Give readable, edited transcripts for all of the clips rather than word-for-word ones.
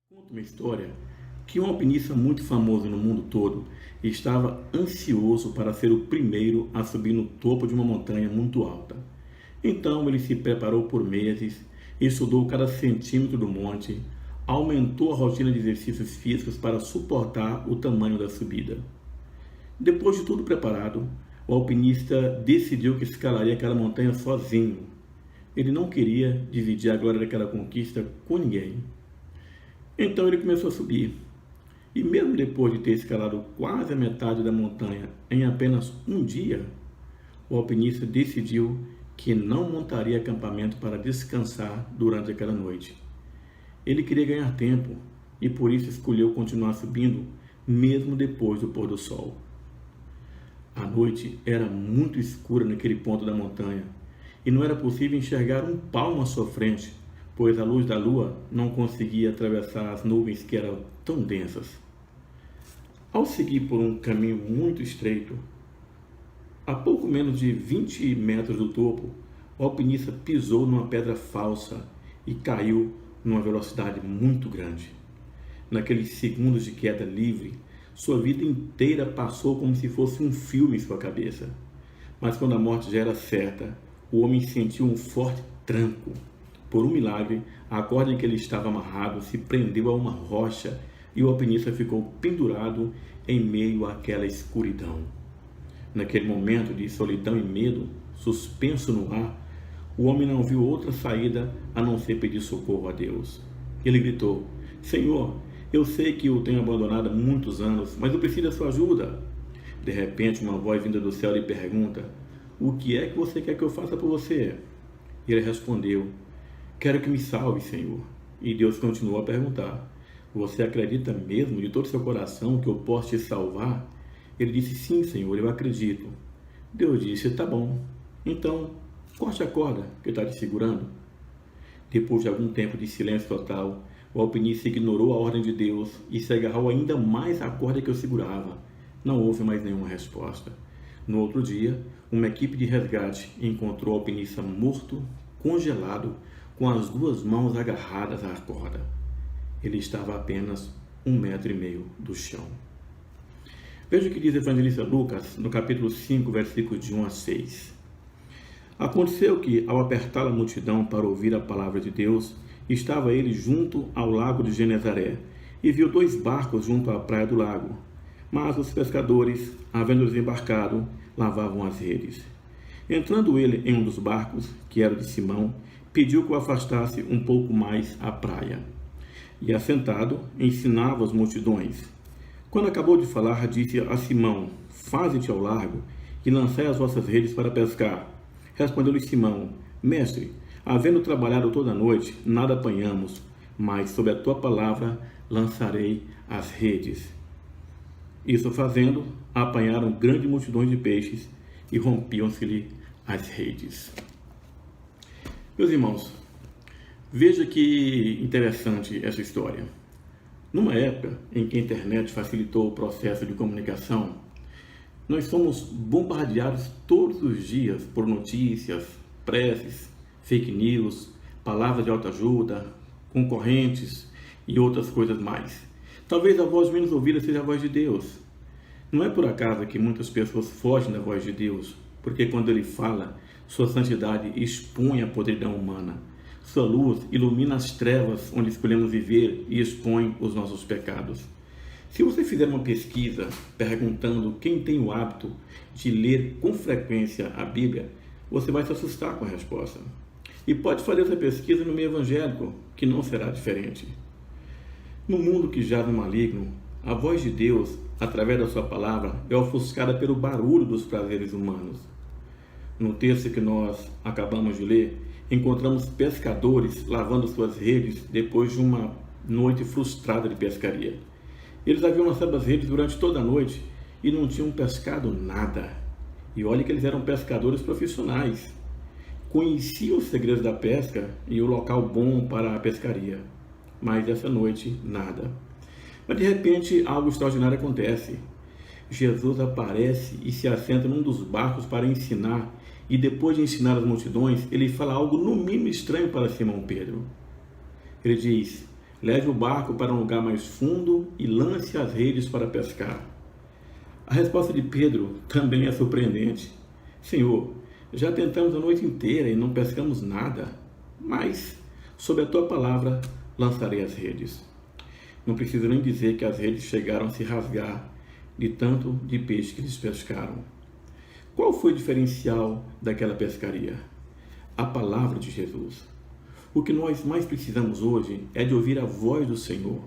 Conta uma história que um alpinista muito famoso no mundo todo estava ansioso para ser o primeiro a subir no topo de uma montanha muito alta. Então ele se preparou por meses, estudou cada centímetro do monte, aumentou a rotina de exercícios físicos para suportar o tamanho da subida. Depois de tudo preparado, o alpinista decidiu que escalaria aquela montanha sozinho. Ele não queria dividir a glória daquela conquista com ninguém. Então ele começou a subir. E mesmo depois de ter escalado quase a metade da montanha em apenas um dia, o alpinista decidiu que não montaria acampamento para descansar durante aquela noite. Ele queria ganhar tempo e por isso escolheu continuar subindo mesmo depois do pôr do sol. A noite era muito escura naquele ponto da montanha e não era possível enxergar um palmo à sua frente, pois a luz da lua não conseguia atravessar as nuvens que eram tão densas. Ao seguir por um caminho muito estreito, a pouco menos de 20 metros do topo, o alpinista pisou numa pedra falsa e caiu numa velocidade muito grande. Naqueles segundos de queda livre, sua vida inteira passou como se fosse um filme em sua cabeça. Mas quando a morte já era certa, o homem sentiu um forte tranco. Por um milagre, a corda em que ele estava amarrado se prendeu a uma rocha e o alpinista ficou pendurado em meio àquela escuridão. Naquele momento de solidão e medo, suspenso no ar, o homem não viu outra saída a não ser pedir socorro a Deus. Ele gritou: Senhor, eu sei que o tenho abandonado há muitos anos, mas eu preciso da sua ajuda. De repente, uma voz vinda do céu lhe pergunta: O que é que você quer que eu faça por você? E ele respondeu: Quero que me salve, Senhor. E Deus continuou a perguntar: Você acredita mesmo de todo o seu coração que eu posso te salvar? Ele disse: Sim, Senhor, eu acredito. Deus disse: Tá bom. Então, corte a corda que está te segurando. Depois de algum tempo de silêncio total, o alpinista ignorou a ordem de Deus e se agarrou ainda mais à corda que eu segurava. Não houve mais nenhuma resposta. No outro dia, uma equipe de resgate encontrou o alpinista morto, congelado, com as duas mãos agarradas à corda. Ele estava a apenas 1,5 metro do chão. Veja o que diz o evangelista Lucas, no capítulo 5, versículos de 1 a 6. Aconteceu que, ao apertar a multidão para ouvir a palavra de Deus, estava ele junto ao lago de Genezaré, e viu 2 barcos junto à praia do lago. Mas os pescadores, havendo desembarcado, lavavam as redes. Entrando ele em um dos barcos, que era de Simão, pediu que o afastasse um pouco mais à praia. E assentado, ensinava as multidões. Quando acabou de falar, disse a Simão: Faze-te ao largo e lançai as vossas redes para pescar. Respondeu-lhe Simão: Mestre, havendo trabalhado toda a noite, nada apanhamos, mas sob a tua palavra lançarei as redes. Isso fazendo, apanharam grandes multidões de peixes e rompiam-se-lhe as redes. Meus irmãos, veja que interessante essa história. Numa época em que a internet facilitou o processo de comunicação, nós somos bombardeados todos os dias por notícias, preces, fake news, palavras de autoajuda, concorrentes e outras coisas mais. Talvez a voz menos ouvida seja a voz de Deus. Não é por acaso que muitas pessoas fogem da voz de Deus, porque quando Ele fala, sua santidade expõe a podridão humana. Sua luz ilumina as trevas onde escolhemos viver e expõe os nossos pecados. Se você fizer uma pesquisa perguntando quem tem o hábito de ler com frequência a Bíblia, você vai se assustar com a resposta. E pode fazer essa pesquisa no meio evangélico, que não será diferente. No mundo que jaz no maligno, a voz de Deus, através da sua palavra, é ofuscada pelo barulho dos prazeres humanos. No texto que nós acabamos de ler, encontramos pescadores lavando suas redes depois de uma noite frustrada de pescaria. Eles haviam lançado as redes durante toda a noite e não tinham pescado nada. E olha que eles eram pescadores profissionais. Conheciam os segredos da pesca e o local bom para a pescaria. Mas essa noite, nada. Mas de repente, algo extraordinário acontece. Jesus aparece e se assenta num dos barcos para ensinar, e depois de ensinar as multidões, ele fala algo no mínimo estranho para Simão Pedro. Ele diz: Leve o barco para um lugar mais fundo e lance as redes para pescar. A resposta de Pedro também é surpreendente. Senhor, já tentamos a noite inteira e não pescamos nada, mas, sob a tua palavra, lançarei as redes. Não preciso nem dizer que as redes chegaram a se rasgar de tanto de peixe que eles pescaram. Qual foi o diferencial daquela pescaria? A palavra de Jesus. O que nós mais precisamos hoje é de ouvir a voz do Senhor.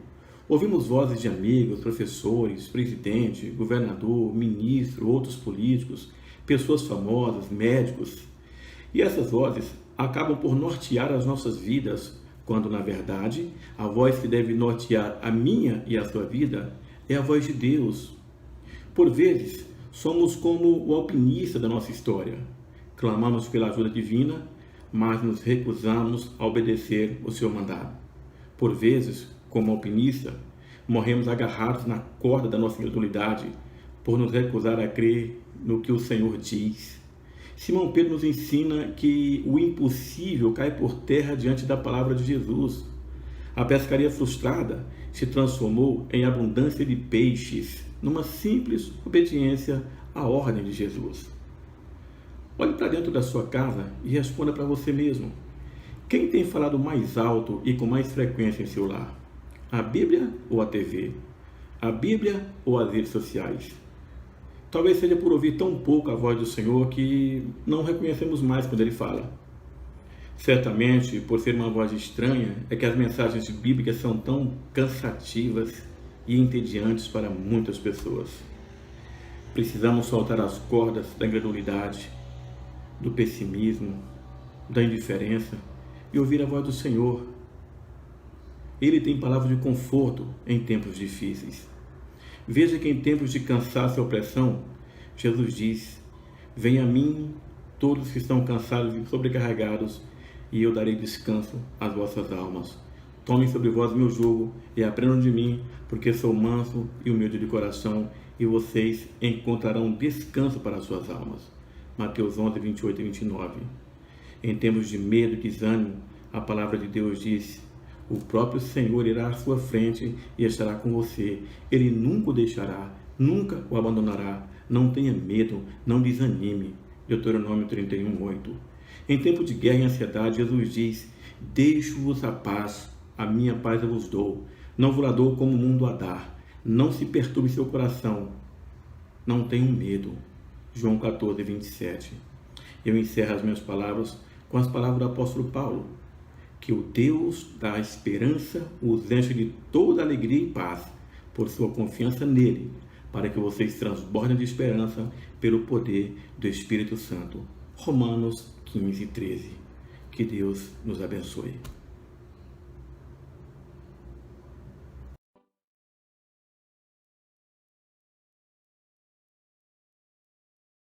Ouvimos vozes de amigos, professores, presidente, governador, ministro, outros políticos, pessoas famosas, médicos. E essas vozes acabam por nortear as nossas vidas, quando, na verdade, a voz que deve nortear a minha e a sua vida é a voz de Deus. Por vezes, somos como o alpinista da nossa história. Clamamos pela ajuda divina, mas nos recusamos a obedecer o seu mandado. Por vezes, como alpinista, morremos agarrados na corda da nossa incredulidade por nos recusar a crer no que o Senhor diz. Simão Pedro nos ensina que o impossível cai por terra diante da palavra de Jesus. A pescaria frustrada se transformou em abundância de peixes, numa simples obediência à ordem de Jesus. Olhe para dentro da sua casa e responda para você mesmo. Quem tem falado mais alto e com mais frequência em seu lar? A Bíblia ou a TV? A Bíblia ou as redes sociais? Talvez seja por ouvir tão pouco a voz do Senhor que não reconhecemos mais quando Ele fala. Certamente, por ser uma voz estranha, é que as mensagens bíblicas são tão cansativas e entediantes para muitas pessoas. Precisamos soltar as cordas da incredulidade, do pessimismo, da indiferença e ouvir a voz do Senhor. Ele tem palavras de conforto em tempos difíceis. Veja que em tempos de cansaço e opressão, Jesus diz: venha a mim todos que estão cansados e sobrecarregados, e eu darei descanso às vossas almas. Tomem sobre vós meu jugo e aprendam de mim, porque sou manso e humilde de coração, e vocês encontrarão descanso para as suas almas. Mateus 11, 28 e 29. Em tempos de medo e desânimo, a palavra de Deus diz: o próprio Senhor irá à sua frente e estará com você. Ele nunca o deixará, nunca o abandonará. Não tenha medo, não desanime. Deuteronômio 31, 8. Em tempo de guerra e ansiedade, Jesus diz: deixo-vos a paz, a minha paz eu vos dou. Não vos la dou como o mundo a dar. Não se perturbe seu coração. Não tenham medo. João 14, 27. Eu encerro as minhas palavras com as palavras do apóstolo Paulo. Que o Deus da esperança os enche de toda alegria e paz, por sua confiança nele, para que vocês transbordem de esperança pelo poder do Espírito Santo. Romanos 15, 13. Que Deus nos abençoe.